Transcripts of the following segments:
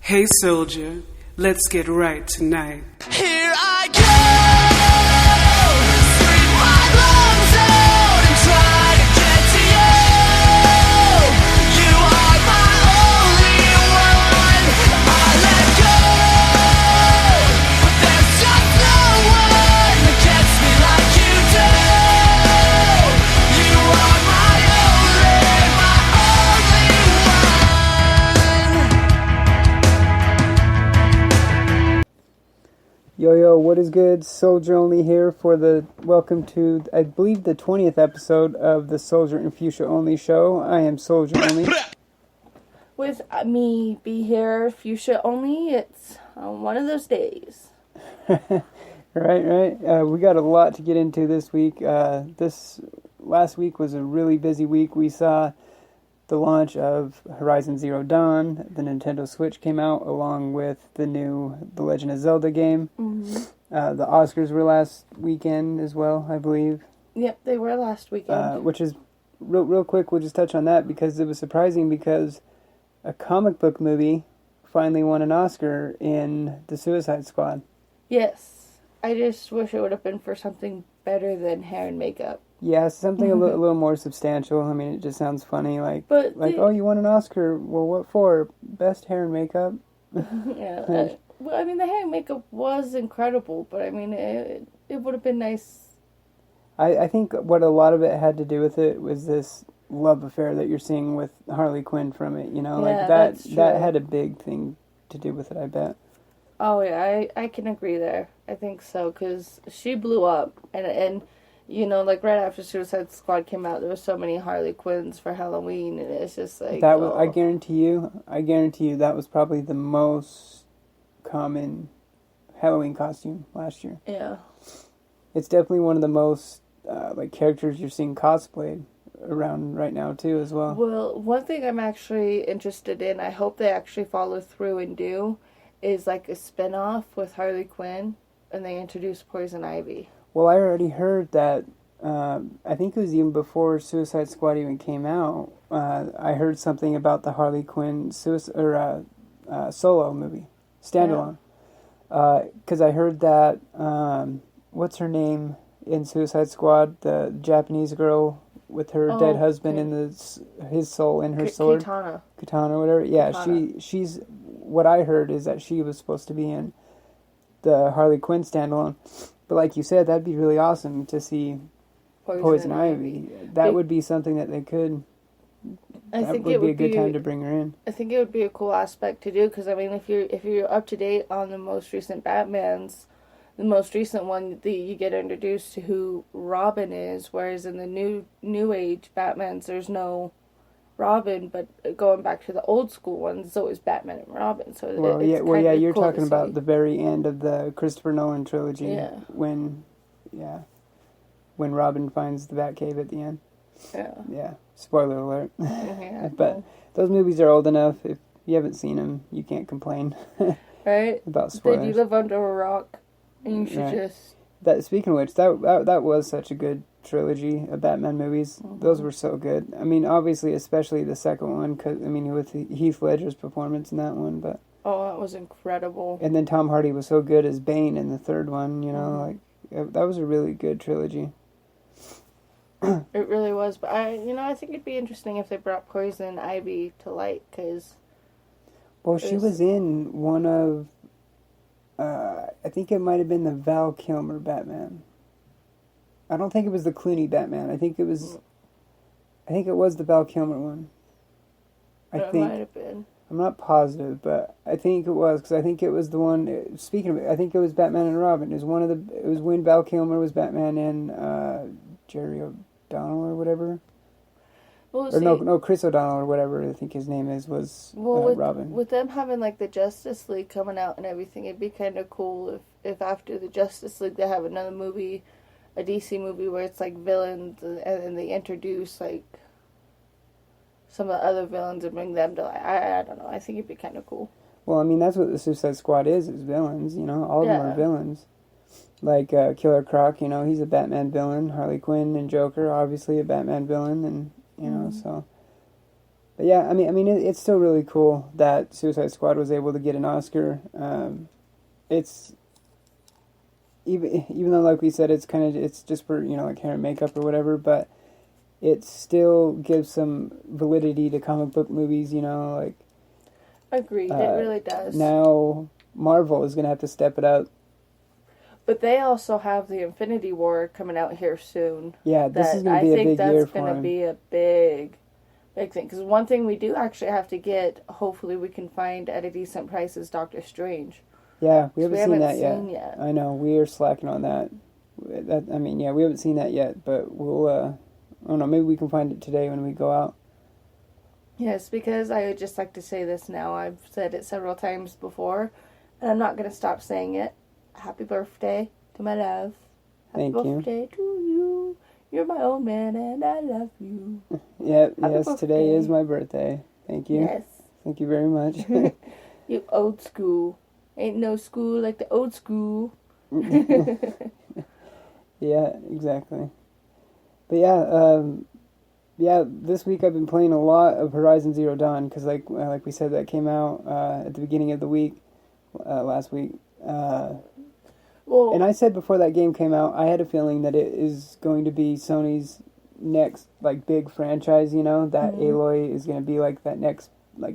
Hey soldier, let's get right tonight. Here I go, scream my lungs out and try to get to you. You are my only one. I let go, but there's just no one that gets me like you do. You are my only one. Yo, what is good? Solgr Only here for the welcome to, I believe, the 20th episode of the Solgr and Fusha Only show. I am Solgr Only. With me be here, Fusha Only. It's one of those days. Right. We got a lot to get into this week. This last week was a really busy week. We saw the launch of Horizon Zero Dawn. The Nintendo Switch came out along with the new The Legend of Zelda game. Mm-hmm. The Oscars were last weekend as well, I believe. Yep, they were last weekend. Which is, real quick, we'll just touch on that because it was surprising because a comic book movie finally won an Oscar in The Suicide Squad. Yes. I just wish it would have been for something better than hair and makeup. Yeah, something a little more substantial. I mean, it just sounds funny, oh, you won an Oscar. Well, what for? Best hair and makeup? Yeah. Well, I mean, the hair and makeup was incredible, but I mean, it would have been nice. I think what a lot of it had to do with it was this love affair that you're seeing with Harley Quinn from it, Yeah, that that's true. that had a big thing to do with it, I bet. Oh, yeah, I can agree there. I think so, because she blew up, and right after Suicide Squad came out, there were so many Harley Quinns for Halloween, and it's just like... That was, I guarantee you, that was probably the most common Halloween costume last year. Yeah. It's definitely one of the most, characters you're seeing cosplayed around right now, too, as well. Well, one thing I'm actually interested in, I hope they actually follow through and do, is like a spin-off with Harley Quinn, and they introduce Poison Ivy. Well, I already heard that, I think it was even before Suicide Squad even came out, I heard something about the Harley Quinn solo movie, standalone. Because I heard that, what's her name in Suicide Squad, the Japanese girl with her dead husband in his soul in her sword? Katana, whatever. Yeah, Katana. she's, what I heard is that she was supposed to be in the Harley Quinn standalone. But like you said, that'd be really awesome to see Poison Ivy. That would be something that they could... That would be a good time to bring her in. I think it would be a cool aspect to do, because I mean, if you're up to date on the most recent Batmans, the most recent one, you get introduced to who Robin is, whereas in the new age Batmans, there's no Robin, but going back to the old school ones, it's always Batman and Robin. So you're talking about the very end of the Christopher Nolan trilogy. Yeah. When Robin finds the Batcave at the end. Yeah. Yeah. Spoiler alert. Yeah. But those movies are old enough. If you haven't seen them, you can't complain. Right? About spoilers. Did you live under a rock? And you should just... Speaking of which, that was such a good trilogy of Batman movies. Mm-hmm. Those were so good. I mean, obviously, especially the second one, with Heath Ledger's performance in that one, but... Oh, that was incredible. And then Tom Hardy was so good as Bane in the third one, that was a really good trilogy. It really was, but I think it'd be interesting if they brought Poison Ivy to light, because... Well, she was in one of... I think it might have been the Val Kilmer Batman. I don't think it was the Clooney Batman. I think it was the Val Kilmer one. It might have been. I'm not positive, but I think it was, because I think it was the one... Speaking of it, I think it was Batman and Robin. It was when Val Kilmer was Batman and Jerry O'Donnell or whatever. Well, no, Chris O'Donnell or whatever I think his name was Robin. With them having like the Justice League coming out and everything, it'd be kind of cool if after the Justice League they have another movie, a DC movie where it's like villains and they introduce like some of the other villains and bring them to life. I don't know. I think it'd be kind of cool. Well, I mean, that's what the Suicide Squad is villains, All of them are villains. Like Killer Croc, he's a Batman villain. Harley Quinn and Joker, obviously a Batman villain. And, so... But yeah, I mean, it's still really cool that Suicide Squad was able to get an Oscar. It's even though, like we said, it's just for like hair and makeup or whatever, but it still gives some validity to comic book movies. Like Agreed, it really does. now Marvel is gonna have to step it up. But they also have the Infinity War coming out here soon. Yeah, this is gonna be a big year for I think that's them. gonna be a big thing. Because one thing we do actually have to get, hopefully we can find at a decent price, is Doctor Strange. Yeah, we haven't seen that seen yet. I know, we are slacking on that. We haven't seen that yet, but we'll, I don't know, maybe we can find it today when we go out. Yes, because I would just like to say this now. I've said it several times before, and I'm not going to stop saying it. Happy birthday to my love. Thank you. Happy birthday to you. You're my old man, and I love you. Yes, birthday. today is my birthday. Thank you. Yes. Thank you very much. You old school. Ain't no school like the old school. Yeah, exactly. But yeah, this week I've been playing a lot of Horizon Zero Dawn because, like we said, that came out at the beginning of the week, last week. Well, And I said before that game came out, I had a feeling that it is going to be Sony's next big franchise. That Aloy is going to be that next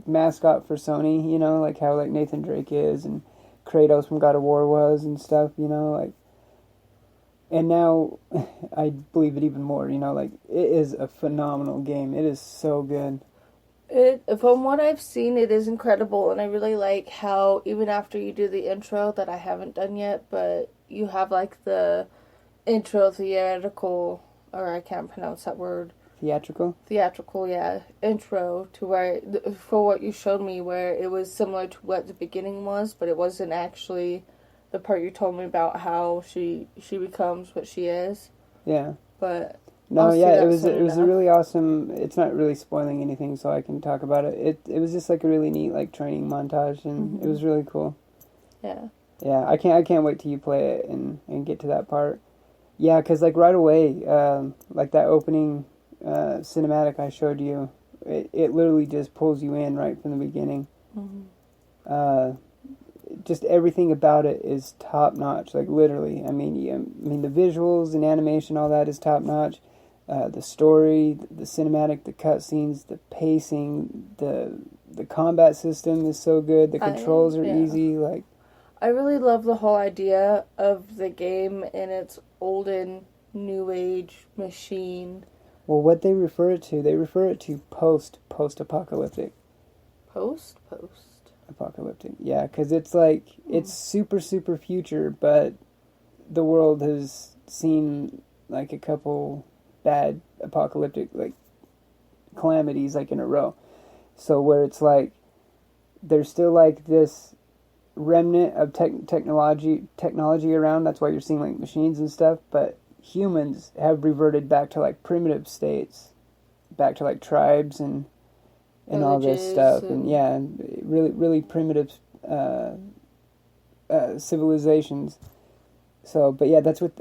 mascot for Sony. Like how Nathan Drake is and Kratos from God of War was and stuff. And now I believe it even more. It is a phenomenal game. It is so good. From what I've seen, it is incredible, and I really like how even after you do the intro that I haven't done yet, but you have the intro theatrical, or I can't pronounce that word. Theatrical, yeah, intro to where for what you showed me, where it was similar to what the beginning was, but it wasn't actually the part you told me about how she becomes what she is. Yeah. But no, yeah, it was a enough. really awesome. It's not really spoiling anything, so I can talk about it. It was just a really neat training montage, and it was really cool. Yeah. Yeah, I can't wait till you play it and get to that part. Yeah, because right away, that opening cinematic I showed you, it literally just pulls you in right from the beginning. Mm-hmm. Just everything about it is top notch. Literally, I mean the visuals and animation, all that is top notch. The story, the cinematic, the cutscenes, the pacing, the combat system is so good. The controls are easy. I really love the whole idea of the game and its olden new age machine. Well, what they refer it to post-apocalyptic. Apocalyptic, yeah, because it's it's super future, but the world has seen a couple bad apocalyptic calamities in a row. So where it's there's still this remnant of technology around. That's why you're seeing machines and stuff, but humans have reverted back to primitive states, back to tribes and all this stuff, and yeah, really primitive civilizations. So, but yeah, that's what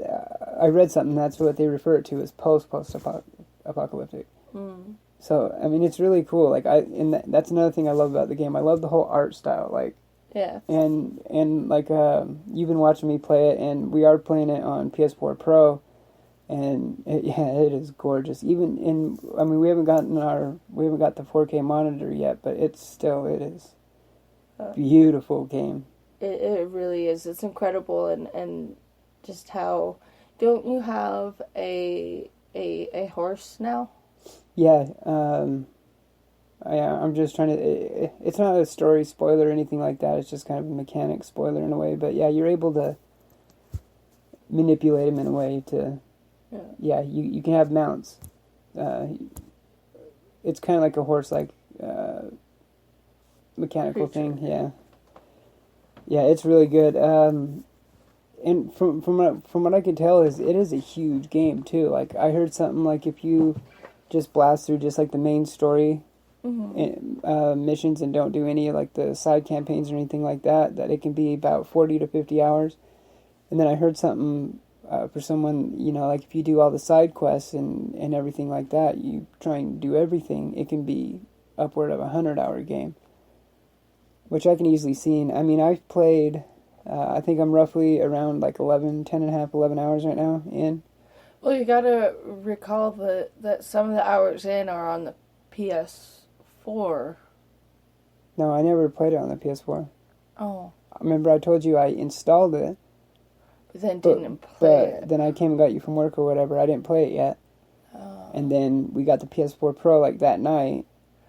I read something. That's what they refer it to as post-apocalyptic. Mm. So, I mean, it's really cool. That's another thing I love about the game. I love the whole art style. Yeah. And you've been watching me play it, and we are playing it on PS4 Pro. And it is gorgeous. We haven't got the 4K monitor yet, but it is beautiful game. It really is. It's incredible, and just how, don't you have a horse now? Yeah. I'm just trying to. It's not a story spoiler or anything like that. It's just kind of a mechanic spoiler in a way. But yeah, you're able to manipulate him in a way to. Yeah, you can have mounts. It's kind of like a horse, mechanical thing. Yeah, it's really good. And from what I can tell, it is a huge game too. I heard something if you just blast through just the main story missions and don't do any of the side campaigns or anything like that it can be about 40 to 50 hours. And then I heard something. For someone, if you do all the side quests and everything like that, you try and do everything, it can be upward of 100-hour game, which I can easily see. I mean, I've played, I think I'm roughly around like 11, 10 and a half, 11 hours right now in. Well, you gotta recall that some of the hours in are on the PS4. No, I never played it on the PS4. Oh. Remember I told you I installed it, But then didn't play it. then I came and got you from work or whatever. I didn't play it yet. Oh. And then we got the PS4 Pro like that night.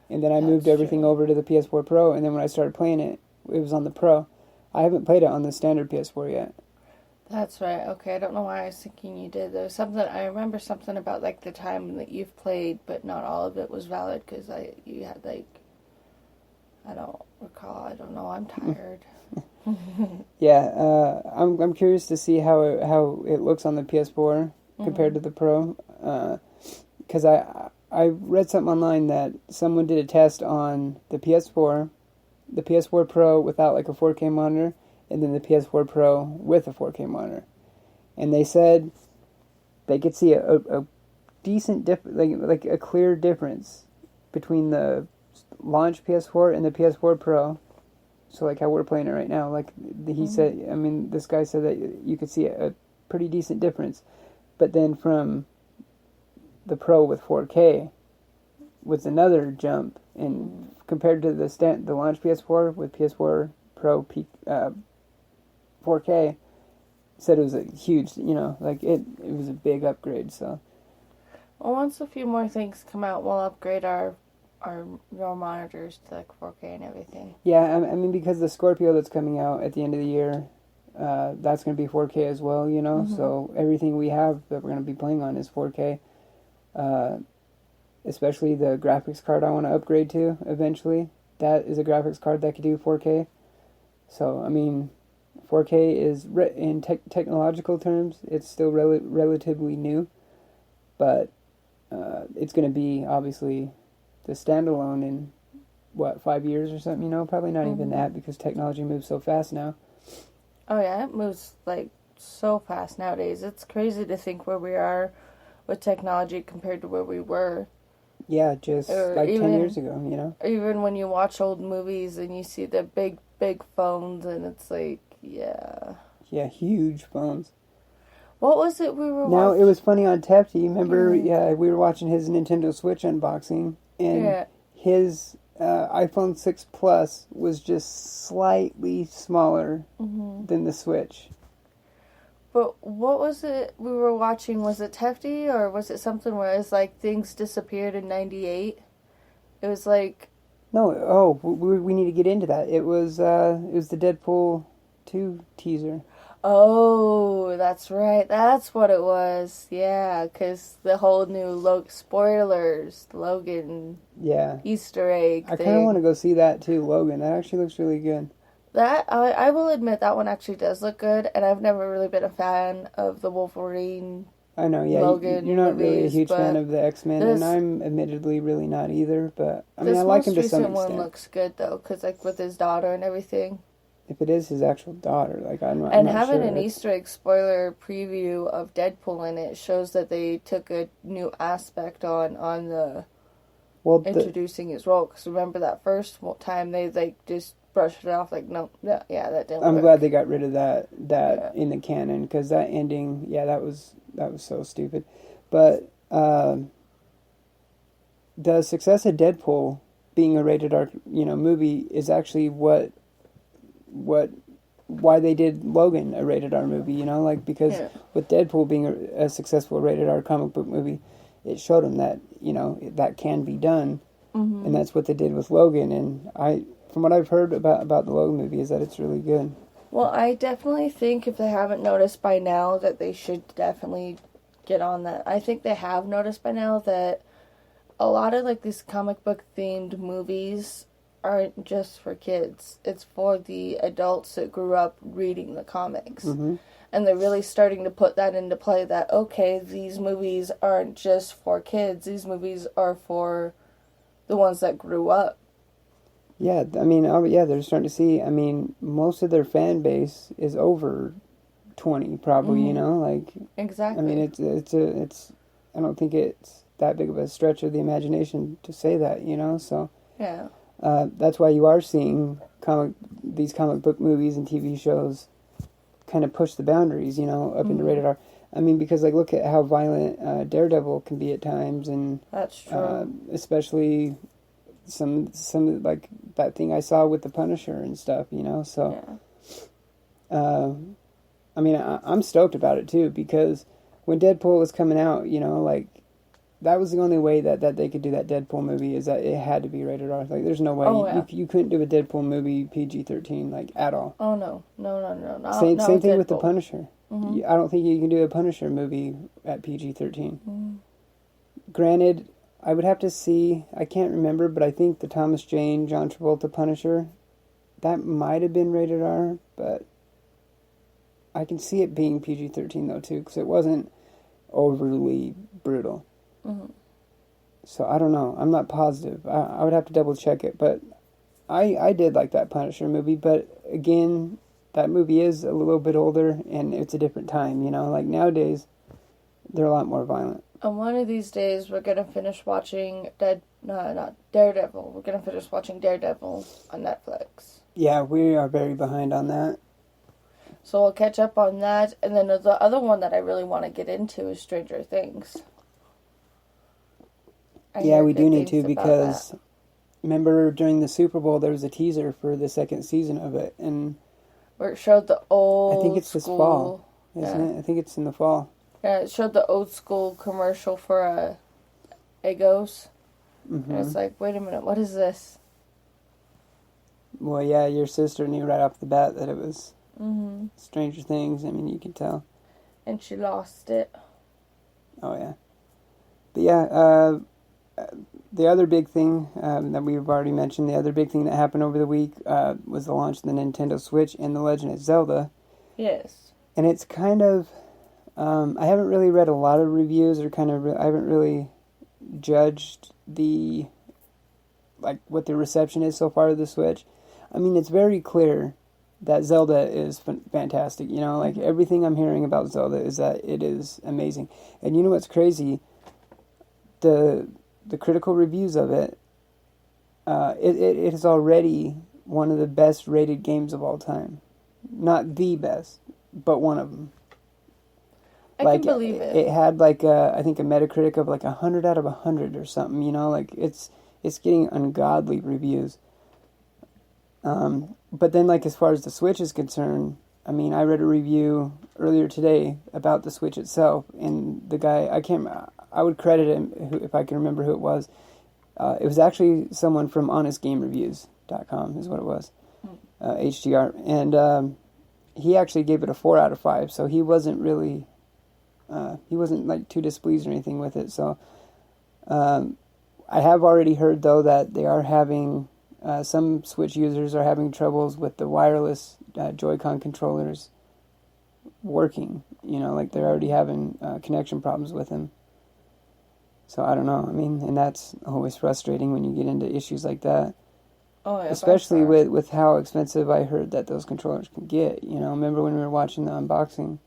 And then I moved That's everything true. over to the PS4 Pro. And then when I started playing it, it was on the Pro. I haven't played it on the standard PS4 yet. That's right. Okay, I don't know why I was thinking you did. There was something, I remember something about, like, the time that you've played, but not all of it was valid, because you had, like, I don't recall. I don't know. I'm tired. Yeah, I'm curious to see how it looks on the PS4 compared to the Pro. Because I read something online that someone did a test on the PS4 Pro without, like, a 4K monitor, and then the PS4 Pro with a 4K monitor. And they said they could see a decent, like a clear difference between the launch PS4 and the PS4 Pro. So, like how we're playing it right now. Like, he said, I mean, this guy said that you could see a pretty decent difference. But then from the Pro with 4K was another jump. And compared to the launch PS4 with PS4 Pro 4K, said it was a huge, like it was a big upgrade. So, Well, once a few more things come out, we'll upgrade our monitors to, like, 4K and everything. yeah, I mean, because the Scorpio that's coming out at the end of the year, that's going to be 4K as well, so everything we have that we're going to be playing on is 4K. Especially the graphics card I want to upgrade to eventually. That is a graphics card that could do 4K. So, I mean, 4K is, in technological terms, it's still relatively new. But it's going to be, obviously, the standalone in, 5 years or something, Probably not even that, because technology moves so fast now. Oh, yeah, it moves, like, so fast nowadays. It's crazy to think where we are with technology compared to where we were. Yeah, just Or like 10 even- years ago, Even when you watch old movies and you see the big phones, and it's like, yeah. Yeah, huge phones. What was it we were Now, watching? it was funny on Tefty. Remember, we were watching his Nintendo Switch unboxing, and his iPhone 6 Plus was just slightly smaller than the Switch. But what was it we were watching? Was it Tefty, or was it something where it's like things disappeared in 98? It was like... No, we need to get into that. It was the Deadpool 2 teaser. Oh, that's right. That's what it was. Yeah, because the whole new spoilers, Logan Easter egg I thing. kind of want to go see that too, Logan. That actually looks really good. That, I will admit, that one actually does look good, and I've never really been a fan of the Wolverine. I know, yeah. Logan You're not really a movies, huge fan but of the X-Men, and I'm admittedly really not either, but, I mean, I like him to some extent. This most recent one looks good, though, because, like, with his daughter and everything. If it is his actual daughter, like, I'm not having sure. an Easter egg spoiler preview of Deadpool in it shows that they took a new aspect on the introducing his role. Because remember that first time they, like, just brushed it off, like, that didn't I'm work. glad they got rid of that in the canon, because that ending, that was so stupid. But the success of Deadpool being a rated R, movie is actually why they did Logan a rated R movie, because with Deadpool being a successful rated R comic book movie, it showed them that, that can be done. And that's what they did with Logan, and from what I've heard about the Logan movie, is that it's really good. Well, I definitely think, if they haven't noticed by now, that they should definitely get on that. I think they have noticed by now that a lot of, like, these comic book themed movies aren't just for kids. It's for the adults that grew up reading the comics. And they're really starting to put that into play, that, okay, these movies aren't just for kids. These movies are for the ones that grew up. Yeah, I mean, they're starting to see, I mean, most of their fan base is over 20, probably, like... Exactly. I mean, it's I don't think it's that big of a stretch of the imagination to say that, so... Yeah. That's why you are seeing these comic book movies and TV shows kind of push the boundaries, you know, up into rated R. I mean, because like look at how violent Daredevil can be at times, and That's true. especially some like that thing I saw with the Punisher and stuff, you know. So, I mean, I'm stoked about it too, because when Deadpool was coming out, you know, like that was the only way that they could do that Deadpool movie, is that it had to be rated R. Like, there's no way you couldn't do a Deadpool movie PG-13 like at all. Oh no. Same thing Deadpool. with the Punisher. Mm-hmm. I don't think you can do a Punisher movie at PG-13. Granted, I would have to see. I can't remember, but I think the Thomas Jane, John Travolta Punisher, that might have been rated R, but I can see it being PG-13 though too, because it wasn't overly brutal. Mm-hmm. So I don't know. I'm not positive. I would have to double check it, but I did like that Punisher movie. But again, that movie is a little bit older, and it's a different time. You know, like nowadays, they're a lot more violent. And one of these days, we're gonna finish watching not Daredevil. We're gonna finish watching Daredevil on Netflix. Yeah, we are very behind on that. So we'll catch up on that, and then the other one that I really want to get into is Stranger Things. Yeah, we do need to, because remember during the Super Bowl there was a teaser for the second season of it, and where it showed the old I think it's this fall, isn't it? I think it's in the fall. Yeah, it showed the old school commercial for Eggos. Mm-hmm. And it's like, wait a minute, what is this? Well, yeah, your sister knew right off the bat that it was Stranger Things. I mean, you can tell. And she lost it. Oh, yeah. But yeah, the other big thing that we've already mentioned, the other big thing that happened over the week was the launch of the Nintendo Switch and The Legend of Zelda. Yes. And it's kind of, I haven't really read a lot of reviews, or I haven't really judged what the reception is so far of the Switch. I mean, it's very clear that Zelda is fantastic. You know, like everything I'm hearing about Zelda is that it is amazing. And you know what's crazy? The critical reviews of it, it is already one of the best rated games of all time. Not the best, but one of them. I can believe it. It had I think a Metacritic of 100 out of 100 or something. You know, like it's getting ungodly reviews. But then as far as the Switch is concerned, I mean, I read a review earlier today about the Switch itself, and the guy, I would credit him if I can remember who it was. It was actually someone from honestgamereviews.com is what it was, HDR, and he actually gave it a 4 out of 5, so he wasn't really, too displeased or anything with it. So I have already heard, though, that they are having, some Switch users are having troubles with the wireless Joy-Con controllers working. You know, they're already having connection problems with them. So I don't know. I mean, and that's always frustrating when you get into issues like that. Oh, yeah, especially with how expensive I heard that those controllers can get. You know, remember when we were watching the unboxing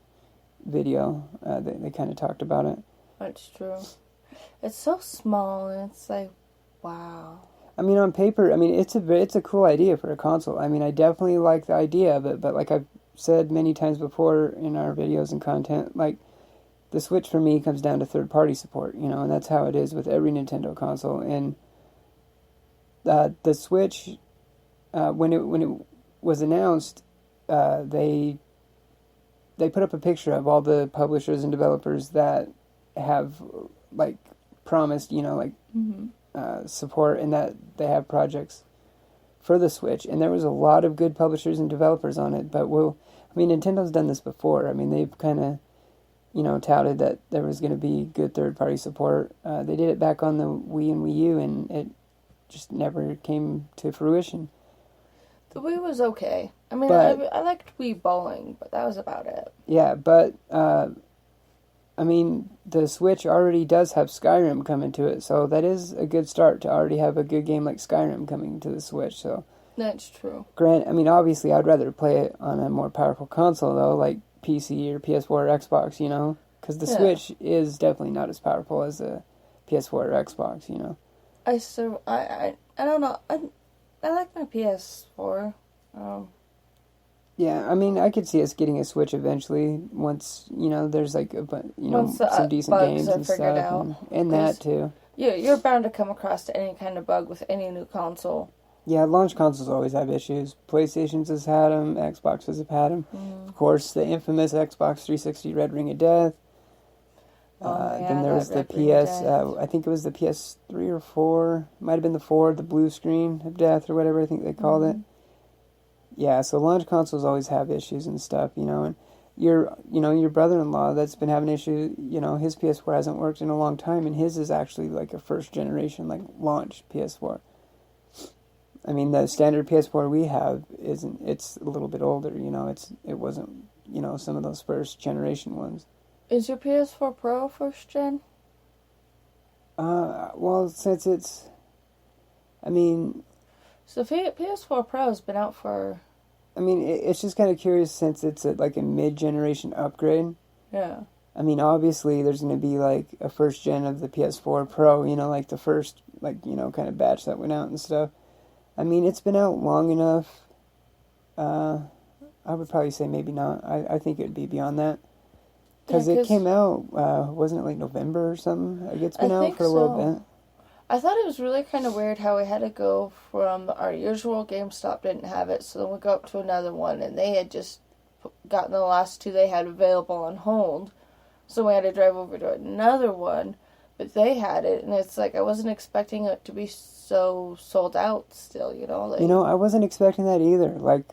video, they kind of talked about it. That's true. It's so small, and it's like, wow. I mean, on paper, I mean, it's a cool idea for a console. I mean, I definitely like the idea of it, but like I've said many times before in our videos and content, the Switch for me comes down to third-party support, you know, and that's how it is with every Nintendo console. And the Switch, when it was announced, they put up a picture of all the publishers and developers that have promised, you know, support, and that they have projects for the Switch. And there was a lot of good publishers and developers on it. But Nintendo's done this before. I mean, they've kind of, you know, touted that there was going to be good third-party support. They did it back on the Wii and Wii U, and it just never came to fruition. The Wii was okay. I mean, I liked Wii bowling, but that was about it. Yeah, but I mean, the Switch already does have Skyrim coming to it, so that is a good start to already have a good game like Skyrim coming to the Switch. So that's true. I mean, obviously, I'd rather play it on a more powerful console, though, like PC or PS4 or Xbox, you know? Because the Switch is definitely not as powerful as a PS4 or Xbox, you know? I don't know. I like my PS4. Yeah, I mean, I could see us getting a Switch eventually once, there's like, Once the some decent bugs games are and figured stuff. out. And that, too. You're bound to come across any kind of bug with any new console. Yeah, launch consoles always have issues. PlayStation's has had them, Xboxes have had them. Of course, the infamous Xbox 360 Red Ring of Death. Then there was the PS, I think it was the PS3 or 4, might have been the 4, the blue screen of death or whatever I think they called it. Yeah, so launch consoles always have issues and stuff, and your brother-in-law that's been having issues, his PS4 hasn't worked in a long time, and his is actually like a first generation, like launch PS4. I mean, the standard PS4 we have it's a little bit older, it wasn't, some of those first generation ones. Is your PS4 Pro first gen? Well, since it's, I mean... So PS4 Pro has been out for... I mean, it's just kind of curious since it's like a mid-generation upgrade. Yeah. I mean, obviously, there's going to be, like, a first gen of the PS4 Pro, like the first, like, kind of batch that went out and stuff. I mean, it's been out long enough. I would probably say maybe not. I think it would be beyond that. Because it came out, wasn't it like November or something? Like, it's been out for a little bit. I thought it was really kind of weird how we had to go from our usual GameStop didn't have it, so then we go up to another one, and they had just gotten the last two they had available on hold. So we had to drive over to another one, but they had it, and it's like I wasn't expecting it to be so sold out still, Like, I wasn't expecting that either. Like,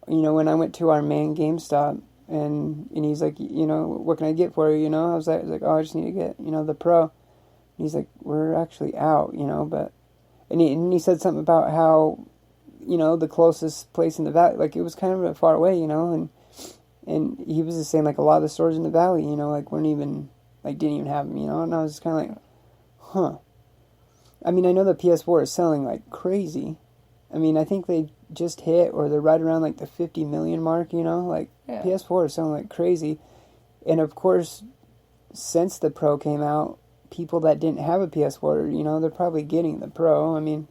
when I went to our main GameStop, and he's like, what can I get for you, I was like, oh, I just need to get, the Pro. And he's like, we're actually out, but... And he said something about how, the closest place in the valley, like, it was kind of far away, and he was just saying, like, a lot of the stores in the valley, like, weren't even, like, didn't even have them, and I was just kind of like, huh. I mean, I know the PS4 is selling like crazy. I mean, I think they just hit, or they're right around like the 50 million mark, like PS4 is selling like crazy. And of course, since the Pro came out, people that didn't have a PS4, they're probably getting the Pro. I mean,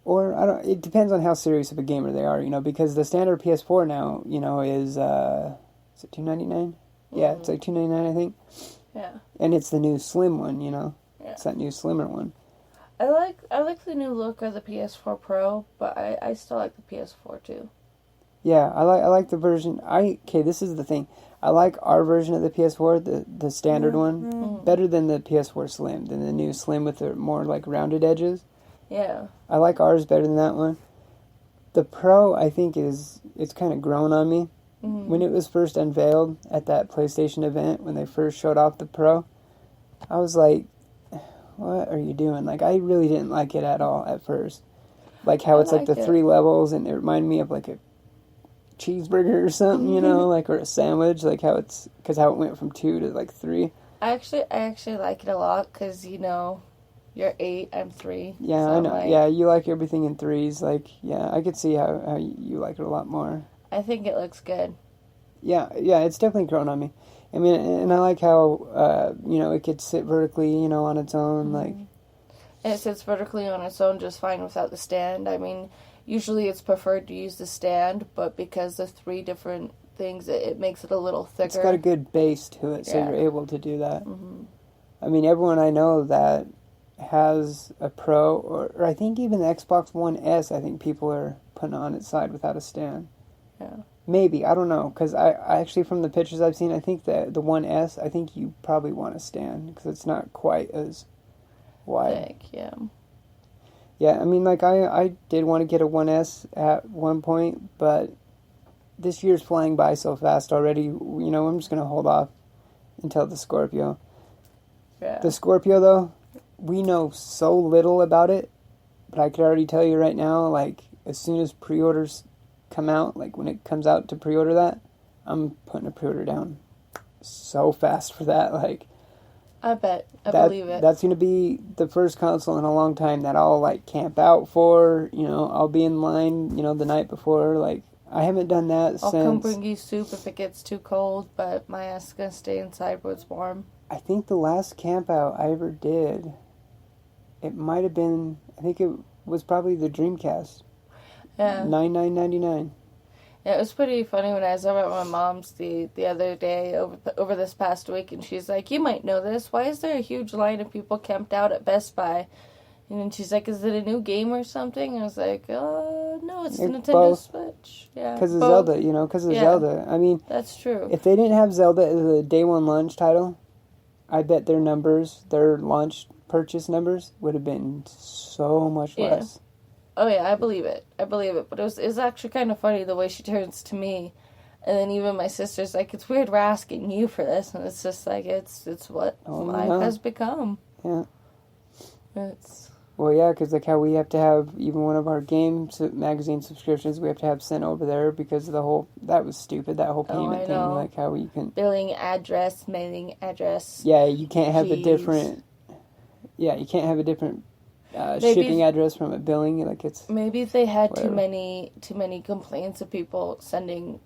or it depends on how serious of a gamer they are, because the standard PS4 now, is it $299? Yeah, it's like $299, I think. Yeah. And it's the new slim one, Yeah. It's that new slimmer one. I like the new look of the PS4 Pro, but I still like the PS4 too. Yeah, I like the version. This is the thing. I like our version of the PS4, the standard one, better than the PS4 Slim, than the new Slim with the more like rounded edges. Yeah. I like ours better than that one. The Pro, I think, it's kind of grown on me. Mm-hmm. When it was first unveiled at that PlayStation event, when they first showed off the Pro, I was like, what are you doing? Like, I really didn't like it at all at first. Like how it's like the 3 levels, and it reminded me of like a cheeseburger or something, like, or a sandwich, like how it went from 2 to like 3. I actually like it a lot because you're 8, I'm 3. Yeah, so I know. Yeah, you like everything in 3s. Like, yeah, I could see how you like it a lot more. I think it looks good. Yeah, it's definitely grown on me. I mean, and I like how it could sit vertically, on its own, like. And it sits vertically on its own just fine without the stand. I mean, usually it's preferred to use the stand, but because the 3 different things, it makes it a little thicker. It's got a good base to it, so you're able to do that. Mm-hmm. I mean, everyone I know that has a Pro, or I think even the Xbox One S, I think people are putting on its side without a stand. Yeah. Maybe, I don't know, because I actually, from the pictures I've seen, I think the One S, I think you probably want a stand, because it's not quite as wide. Thick, yeah. Yeah, I mean, like, I did want to get a 1S at one point, but this year's flying by so fast already, I'm just going to hold off until the Scorpio. Yeah. The Scorpio, though, we know so little about it, but I could already tell you right now, like, as soon as pre-orders come out, like, when it comes out to pre-order that, I'm putting a pre-order down so fast for that, like... I bet. I believe it. That's going to be the first console in a long time that I'll, like, camp out for. I'll be in line, the night before. Like, I haven't done that since... I'll come bring you soup if it gets too cold, but my ass is going to stay inside where it's warm. I think the last camp out I ever did, It might have been. I think it was probably the Dreamcast. Yeah. $99.99. Yeah, it was pretty funny when I was over at my mom's the other day over this past week, and she's like, "You might know this. Why is there a huge line of people camped out at Best Buy?" And then she's like, "Is it a new game or something?" I was like, no, it's the Nintendo both. Switch." Yeah, Because of both. Zelda, because of Yeah. Zelda. I mean, That's true. if they didn't have Zelda as a day one launch title, I bet their launch purchase numbers would have been so much Yeah. less. Oh yeah, I believe it. But it was actually kind of funny the way she turns to me, and then even my sister's like, "It's weird we're asking you for this," and it's just like it's what life has become. Yeah. It's Well, yeah, because like how we have to have even one of our magazine subscriptions, we have to have sent over there because of that was stupid, that whole payment I thing, know. like how you can... billing address, mailing address. Yeah, you can't have Jeez. you can't have a different Maybe shipping address from a billing, like it's... Maybe if they had whatever. too many complaints of people sending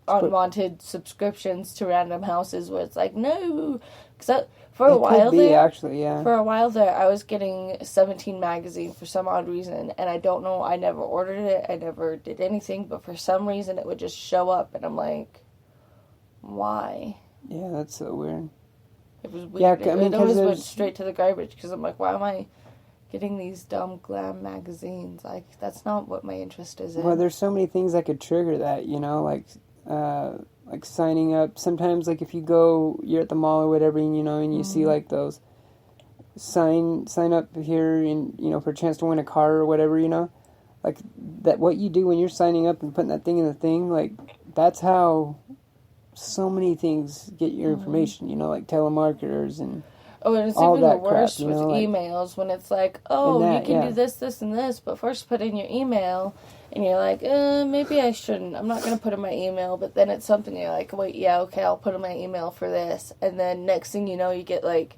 unwanted subscriptions to random houses where it's like, no, because for a while there, actually, yeah. For a while there, I was getting 17 magazine for some odd reason, and I don't know, I never ordered it, I never did anything, but for some reason it would just show up, and I'm like, why? Yeah, that's so weird. It was weird. Yeah, I mean, it always 'cause went straight to the garbage, because I'm like, why am I getting these dumb glam magazines? Like, that's not what my interest is in. Well, there's so many things that could trigger that, like signing up. Sometimes, like, if you're at the mall or whatever, and you see, like, those sign up here for a chance to win a car or whatever, like, that what you do when you're signing up and putting that thing in the thing, like, that's how so many things get your information, like telemarketers and Oh, and it's all even that worse crap, with like, emails when it's like, oh, and that, you can yeah. do this, this, and this, but first put in your email, and you're like, maybe I shouldn't. I'm not going to put in my email, but then it's something you're like, wait, yeah, okay, I'll put in my email for this, and then next thing you know, you get like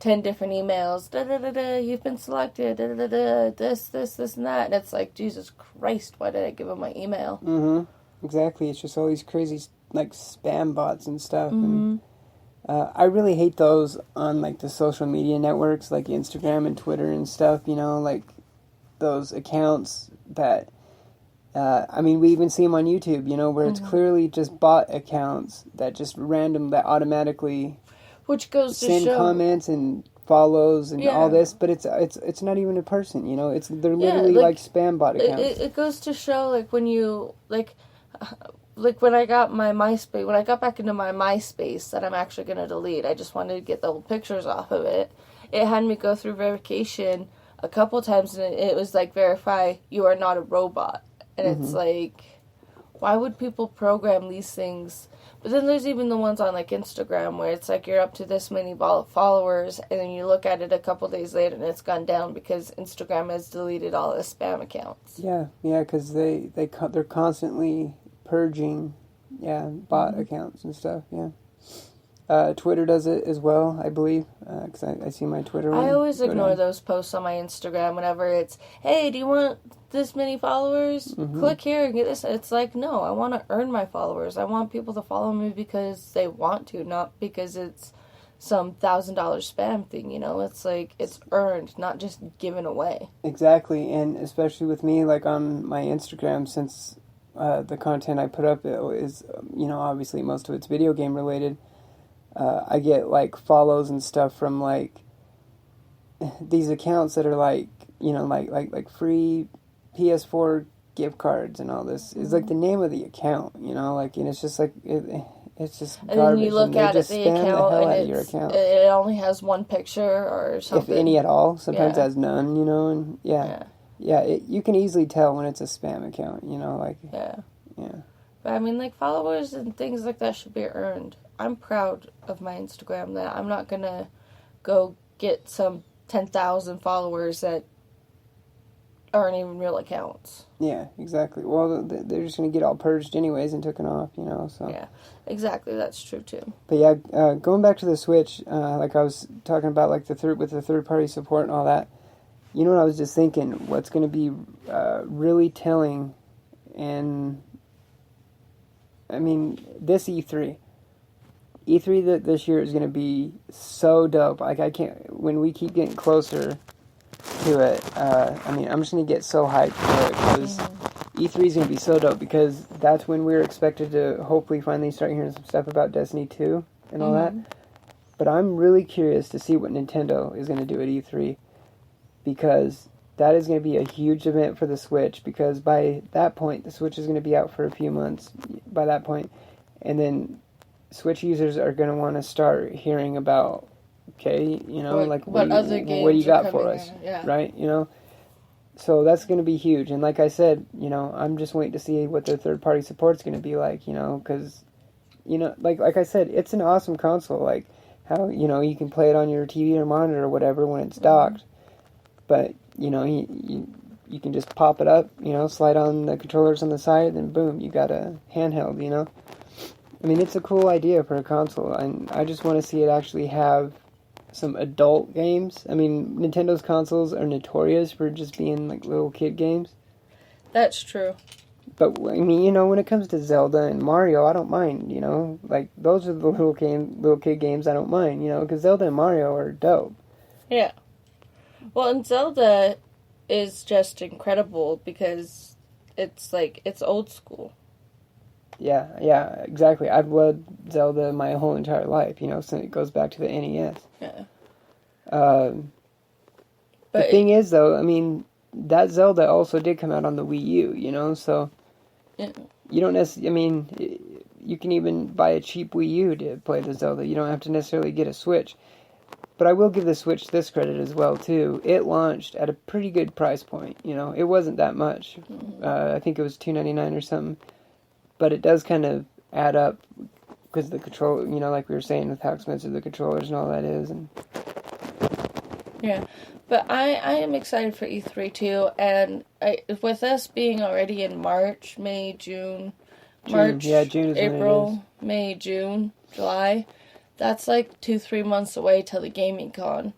10 different emails, da-da-da-da, you've been selected, da-da-da-da, this, and that, and it's like, Jesus Christ, why did I give him my email? Mm-hmm. Exactly. It's just all these crazy, like, spam bots and stuff, and I really hate those on, like, the social media networks, like Instagram and Twitter and stuff, like, those accounts that, we even see them on YouTube, where it's clearly just bot accounts that just that automatically Which goes to send show... comments and follows and all this, but it's not even a person, they're literally, like spam bot accounts. It goes to show, like, when you, like when I got my MySpace, when I got back into my MySpace that I'm actually going to delete, I just wanted to get the old pictures off of it. It had me go through verification a couple times, and it was like, verify you are not a robot. And it's like, why would people program these things? But then there's even the ones on, like, Instagram where it's like you're up to this many followers, and then you look at it a couple days later and it's gone down because Instagram has deleted all the spam accounts. Yeah, because they're constantly purging, bot accounts and stuff, Twitter does it as well, I believe, because I see my Twitter one. I always ignore those posts on my Instagram whenever it's, hey, do you want this many followers? Click here and get this. It's like, no, I want to earn my followers. I want people to follow me because they want to, not because it's some $1,000 spam thing, It's like, it's earned, not just given away. Exactly, and especially with me, like, on my Instagram, since the content I put up is, obviously most of it's video game related, I get, like, follows and stuff from, like, these accounts that are, like, like free PS4 gift cards and all this. It's, like, the name of the account, like, and it's just, like, it's just garbage. And then you look at just the spam account, the hell out of and your account. it only has one picture or something. If any at all. Sometimes it Yeah. has none, and you can easily tell when it's a spam account, like... Yeah. Yeah. But, like, followers and things like that should be earned. I'm proud of my Instagram that I'm not going to go get some 10,000 followers that aren't even real accounts. Yeah, exactly. Well, they're just going to get all purged anyways and taken off, so... Yeah, exactly. That's true, too. But yeah, going back to the Switch, like I was talking about, like, with the third-party support and all that, you know what I was just thinking? What's going to be really telling, and... this E3 E3 this year is going to be so dope. Like, I can't, when we keep getting closer to it, I mean, I'm just going to get so hyped for it, because E3 is going to be so dope, because that's when we're expected to hopefully finally start hearing some stuff about Destiny 2 and all that. But I'm really curious to see what Nintendo is going to do at E3, because that is going to be a huge event for the Switch, because by that point, the Switch is going to be out for a few months by that point, and then Switch users are going to want to start hearing about, okay, you know, what other games what do you got are for coming us, out, yeah. right? You know, so that's going to be huge. And like I said, you know, I'm just waiting to see what their third-party support's going to be like, you know, because, you know, like I said, it's an awesome console. Like, how, you know, you can play it on your TV or monitor or whatever when it's docked, but, you know, you can just pop it up, you know, slide on the controllers on the side, and boom, you got a handheld, you know. I mean, it's a cool idea for a console, and I just want to see it actually have some adult games. I mean, Nintendo's consoles are notorious for just being like little kid games. That's true. But, I mean, you know, when it comes to Zelda and Mario, I don't mind, you know. Like, those are the little kid games I don't mind, you know, because Zelda and Mario are dope. Yeah. Well, and Zelda is just incredible because it's like, it's old school. Yeah, exactly. I've loved Zelda my whole entire life, you know, since it goes back to the NES. Yeah. The thing is, though, I mean, that Zelda also did come out on the Wii U, you know, so yeah. you don't necessarily, I mean, you can even buy a cheap Wii U to play the Zelda. You don't have to necessarily get a Switch. But I will give the Switch this credit as well, too. It launched at a pretty good price point, you know. It wasn't that much. I think it was $2.99 or something. But it does kind of add up because the control, you know, like we were saying with how expensive the controllers and all that is. And yeah, but I am excited for E3 too, and with us being already in March, May, June, June is April, May, June, July, that's like 2-3 months away till the gaming con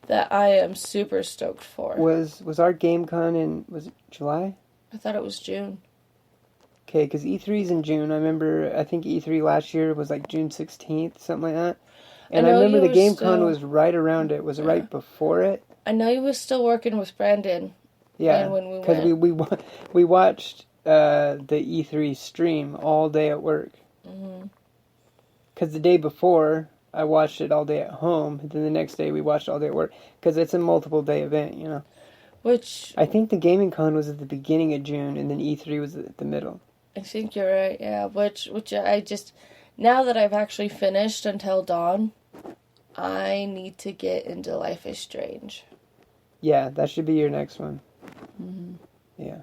that I am super stoked for. Was our game con was it July? I thought it was June. Okay, because E3's in June. I think E3 last year was like June 16th, something like that. And I remember the GameCon was right around it. Was it right before it? I know you was still working with Brandon. Yeah, when we because went. we watched the E3 stream all day at work. Because the day before, I watched it all day at home. And then the next day, we watched it all day at work. Because it's a multiple day event, you know. Which I think the Gaming Con was at the beginning of June, and then E3 was at the middle. I think you're right, yeah. Which I just, now that I've actually finished Until Dawn, I need to get into Life is Strange. Yeah, that should be your next one. Yeah.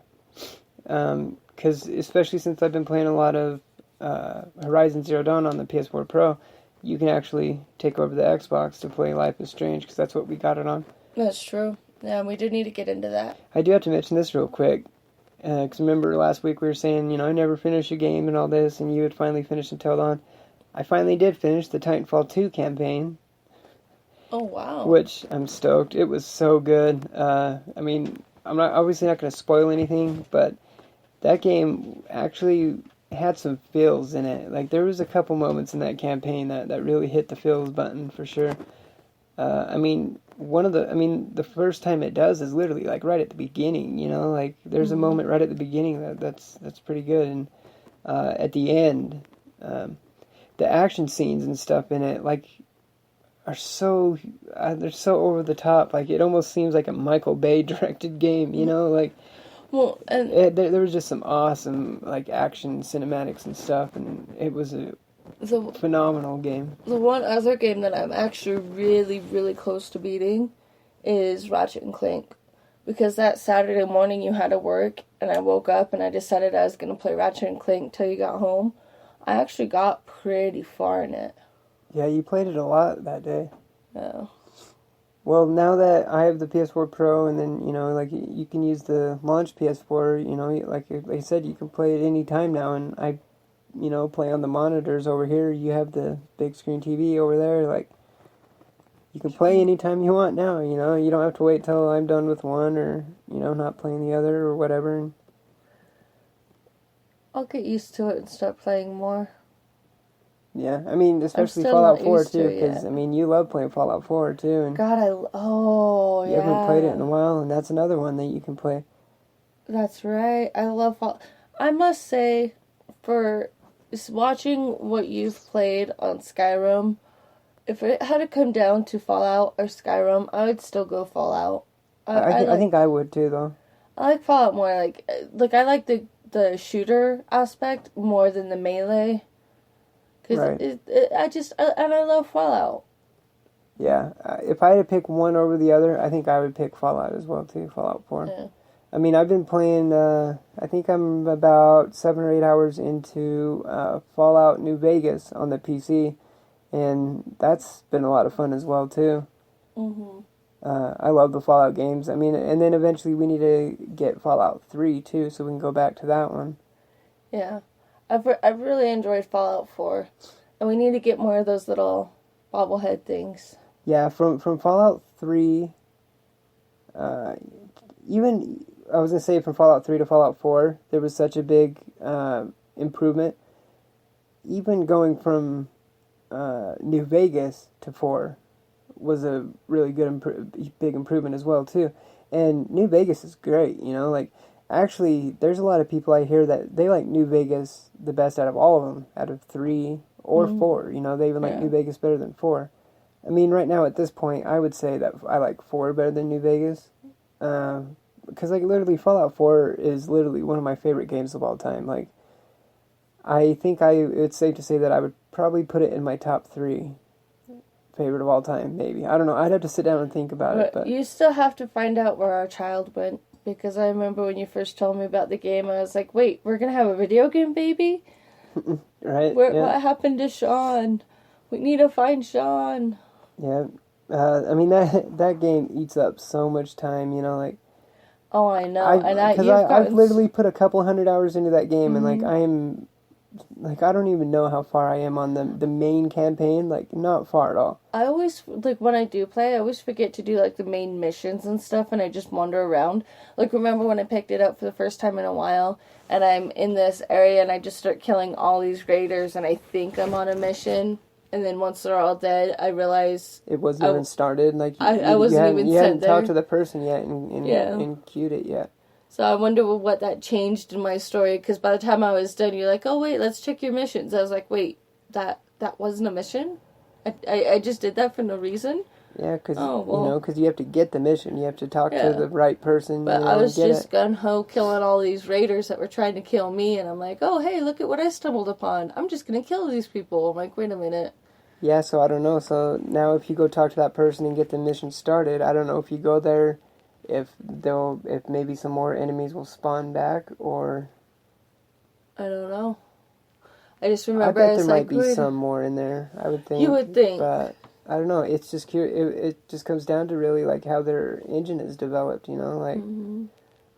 Because especially since I've been playing a lot of Horizon Zero Dawn on the PS4 Pro, you can actually take over the Xbox to play Life is Strange, because that's what we got it on. That's true. Yeah, we do need to get into that. I do have to mention this real quick. Because remember last week we were saying, you know, I never finish a game and all this, and you had finally finished Until Dawn. I finally did finish the Titanfall 2 campaign. Oh, wow. Which I'm stoked. It was so good. I mean, I'm obviously not going to spoil anything, but that game actually had some feels in it. Like, there was a couple moments in that campaign that really hit the feels button for sure. I mean, the first time it does is literally like right at the beginning, you know, like there's a moment right at the beginning that's pretty good. And at the end, the action scenes and stuff in it, like, are so, they're so over the top. Like, it almost seems like a Michael Bay directed game, you know, like, well, and there was just some awesome, like, action cinematics and stuff, and it was a phenomenal game. The one other game that I'm actually really, really close to beating is Ratchet and Clank. Because that Saturday morning you had to work, and I woke up and I decided I was going to play Ratchet and Clank till you got home. I actually got pretty far in it. Yeah, you played it a lot that day. Yeah. Well, now that I have the PS4 Pro, and then, you know, like, you can use the launch PS4, you know, like I said, you can play it any time now, and I, you know, play on the monitors over here. You have the big screen TV over there, like, you can play anytime you want now, you know. You don't have to wait till I'm done with one, or, you know, not playing the other, or whatever. I'll get used to it and start playing more. Yeah, I mean, especially still Fallout not 4 used to too, it because, yet. I mean, you love playing Fallout 4 too, and God, you haven't played it in a while, and that's another one that you can play. That's right. I love Fallout. I must say, for just watching what you've played on Skyrim, if it had to come down to Fallout or Skyrim, I would still go Fallout. I think I would too, though. I like Fallout more. Like I like the shooter aspect more than the melee. Cause Right. and I love Fallout. Yeah, if I had to pick one over the other, I think I would pick Fallout as well too, Fallout 4. Yeah. I mean, I've been playing, I think I'm about 7 or 8 hours into Fallout New Vegas on the PC, and that's been a lot of fun as well too. Mhm. I love the Fallout games. I mean, and then eventually we need to get Fallout 3 too, so we can go back to that one. Yeah, I've really enjoyed Fallout 4, and we need to get more of those little bobblehead things. Yeah, from Fallout 3, even, I was going to say from Fallout 3 to Fallout 4, there was such a big improvement. Even going from New Vegas to 4 was a really good, big improvement as well, too. And New Vegas is great, you know, like, actually, there's a lot of people I hear that they like New Vegas the best out of all of them, out of 3 or 4, you know, they even like Yeah. New Vegas better than 4. I mean, right now at this point, I would say that I like 4 better than New Vegas. Because, like, literally, Fallout 4 is literally one of my favorite games of all time. Like, I think it's safe to say that I would probably put it in my top 3 favorite of all time, maybe. I don't know. I'd have to sit down and think about it, but You still have to find out where our child went, because I remember when you first told me about the game, I was like, wait, we're going to have a video game baby? right? What Yeah. happened to Sean? We need to find Sean. Yeah. I mean, that game eats up so much time, you know, like, Oh, I know. I've literally put a couple 100 hours into that game, and, like, Mm-hmm. I am, like, I don't even know how far I am on the main campaign, like, not far at all. I always, like, when I do play, I always forget to do, like, the main missions and stuff, and I just wander around. Like, remember when I picked it up for the first time in a while, and I'm in this area, and I just start killing all these raiders, and I think I'm on a mission, and then once they're all dead, I realize... It wasn't even started, like, I wasn't even you sent hadn't talked to there. the person yet and Yeah. queued it yet. So I wonder what that changed in my story, because by the time I was done, you're like, oh, wait, let's check your missions. I was like, wait, that wasn't a mission? I just did that for no reason? Yeah, because, Oh, well. you know, because you have to get the mission. You have to talk Yeah. to the right person, But you know, I was and get just it. gung-ho killing all these raiders that were trying to kill me, and I'm like, oh, hey, look at what I stumbled upon. I'm just going to kill these people. I'm like, wait a minute. Yeah, so I don't know. So now if you go talk to that person and get the mission started, I don't know if you go there, if maybe some more enemies will spawn back, or... I don't know. I just I remember bet I there was might like, be wait. some more in there, I would think. You would think. But I don't know. It's just it just comes down to really like how their engine is developed, you know? Like, Mm-hmm.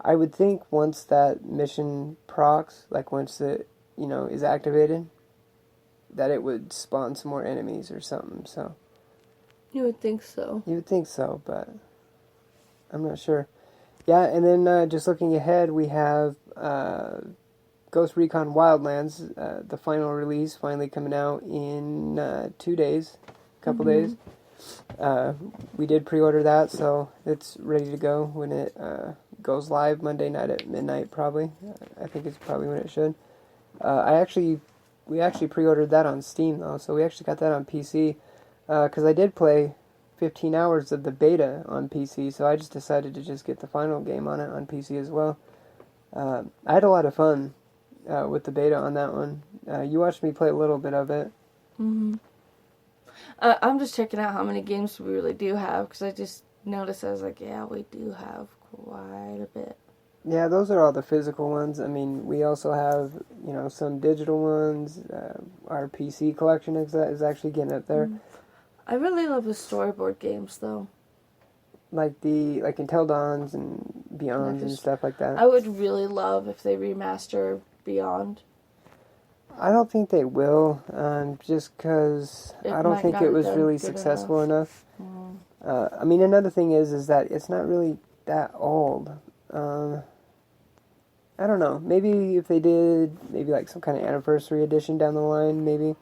I would think once that mission procs, like once it, you know, is activated, that it would spawn some more enemies or something, so. You would think so. You would think so, but I'm not sure. Yeah, and then just looking ahead, we have Ghost Recon Wildlands, the final release, finally coming out in 2 days, a couple days. We did pre-order that, so it's ready to go when it goes live Monday night at midnight, probably. I think it's probably when it should. We actually pre-ordered that on Steam, though, so we actually got that on PC, because I did play 15 hours of the beta on PC, so I just decided to just get the final game on it on PC as well. I had a lot of fun with the beta on that one. You watched me play a little bit of it. Mm-hmm. I'm just checking out how many games we really do have, because I just noticed, I was like, yeah, we do have quite a bit. Yeah, those are all the physical ones. I mean, we also have, you know, some digital ones. Our PC collection is actually getting up there. I really love the storyboard games, though. Like Until Dawns and Beyonds and stuff like that. I would really love if they remaster Beyond. I don't think they will, just because It I don't might think not it have was done really good successful enough. I mean, another thing is that it's not really that old. I don't know. Maybe if they did, maybe like some kind of anniversary edition down the line, maybe.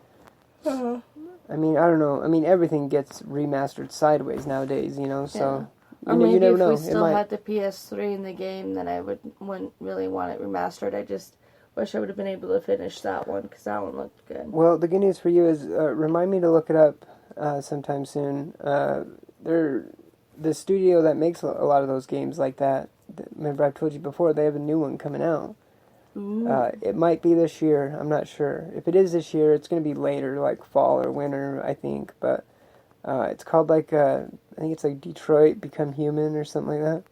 I mean, I don't know. I mean, everything gets remastered sideways nowadays, you know, so... Or You maybe never if know. we It still might... had the PS3 in the game, then I wouldn't really want it remastered. I just wish I would have been able to finish that one, because that one looked good. Well, the good news for you is, remind me to look it up sometime soon. The studio that makes a lot of those games like that, remember I've told you before, they have a new one coming out. It might be this year, I'm not sure. If it is this year, it's going to be later, like fall or winter, I think. But it's called I think it's like Detroit Become Human or something like that.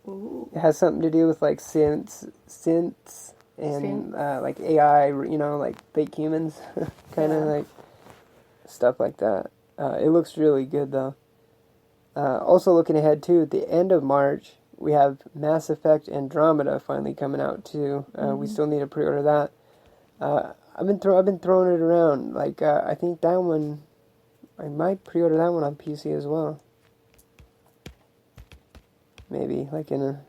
Ooh. It has something to do with like synths and like AI, you know, like fake humans, kind of like stuff like that. It looks really good though. Also looking ahead too, at the end of March, we have Mass Effect Andromeda finally coming out too. We still need to pre-order that. I've been throwing it around. Like I think that one, I might pre-order that one on PC as well. Maybe like in a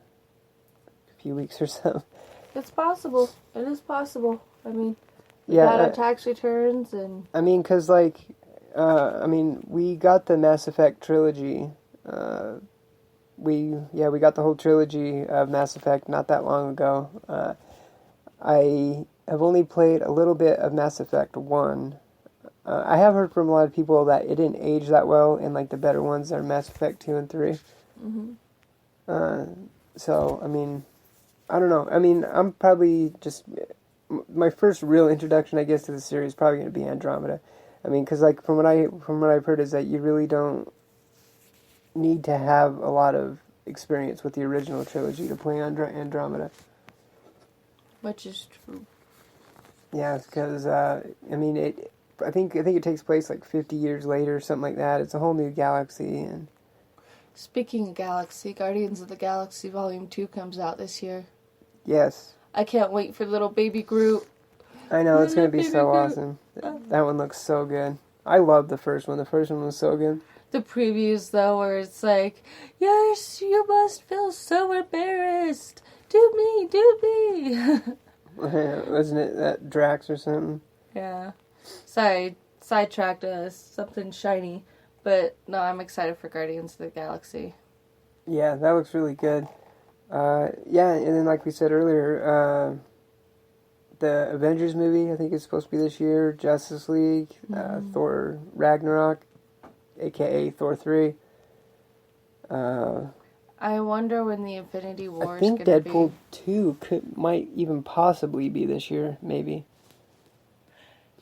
few weeks or so. It's possible. It is possible. I mean, we Yeah, got our tax returns and... I mean, cause like, we got the Mass Effect trilogy. We got the whole trilogy of Mass Effect not that long ago. I have only played a little bit of Mass Effect 1. I have heard from a lot of people that it didn't age that well, and like the better ones are Mass Effect 2 and 3. So, I mean, I don't know. I mean, I'm probably just... My first real introduction, I guess, to the series is probably going to be Andromeda. I mean, because like from what I've heard is that you really don't need to have a lot of experience with the original trilogy to play Andromeda. Which is true. Yeah, because I mean, I think it takes place like 50 years later, something like that. It's a whole new galaxy, and Speaking of Galaxy, Guardians of the Galaxy Volume 2 comes out this year. yes, I can't wait for little baby Groot. I know it's gonna be Baby so Groot. awesome. That one looks so good. I love the first one. The first one was so good. The previews, though, where it's like, yes, you must feel so embarrassed. Do me. Wasn't it that Drax or something? Yeah. Sorry, sidetracked us. Something shiny. But, no, I'm excited for Guardians of the Galaxy. Yeah, that looks really good. Yeah, and then like we said earlier, the Avengers movie, I think is supposed to be this year. Justice League, Thor Ragnarok, aka Thor 3. I wonder when the Infinity War I is think going to Deadpool be. 2 might even possibly be this year, maybe.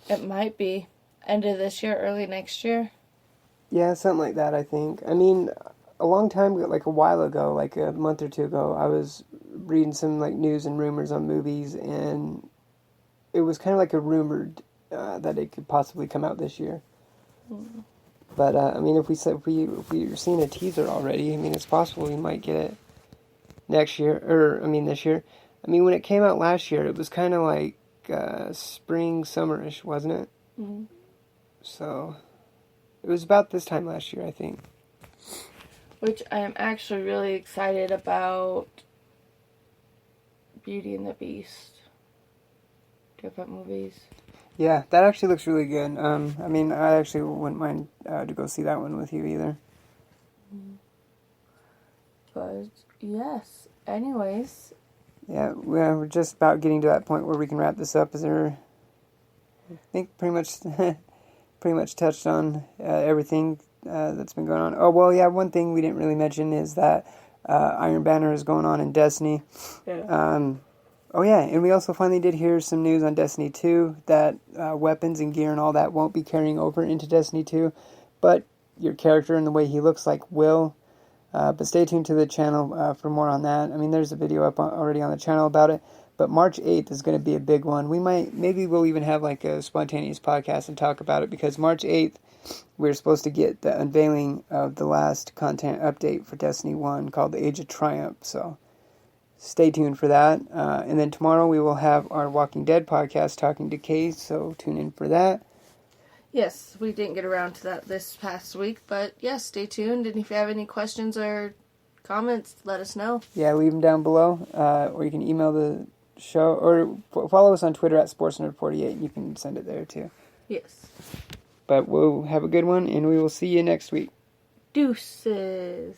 It might be. End of this year, early next year. Yeah, something like that, I think. I mean, a long time ago, like a while ago, like a month or two ago, I was reading some like news and rumors on movies, and it was kind of like a rumored that it could possibly come out this year. But I mean, if we're seeing a teaser already, I mean, it's possible we might get it next year, or I mean this year. I mean, when it came out last year, it was kind of like spring, summerish, wasn't it? Mm-hmm. So it was about this time last year, I think. Which I am actually really excited about. Beauty and the Beast. Different movies. Yeah, that actually looks really good. I mean, I actually wouldn't mind to go see that one with you either. But, yes. Anyways. Yeah, we're just about getting to that point where we can wrap this up. Is there... I think pretty much touched on everything that's been going on. Oh, well, yeah, one thing we didn't really mention is that Iron Banner is going on in Destiny. Yeah. Oh, yeah, and we also finally did hear some news on Destiny 2 that weapons and gear and all that won't be carrying over into Destiny 2, but your character and the way he looks like will. But stay tuned to the channel for more on that. I mean, there's a video up already on the channel about it, but March 8th is going to be a big one. Maybe we'll even have like a spontaneous podcast and talk about it, because March 8th, we're supposed to get the unveiling of the last content update for Destiny 1 called the Age of Triumph, so stay tuned for that. And then tomorrow we will have our Walking Dead podcast talking to Kay, so tune in for that. Yes, we didn't get around to that this past week, but yes, stay tuned. And if you have any questions or comments, let us know. Yeah, leave them down below, or you can email the show, or follow us on Twitter at SportsNerd48, and you can send it there too. Yes. But we'll have a good one, and we will see you next week. Deuces.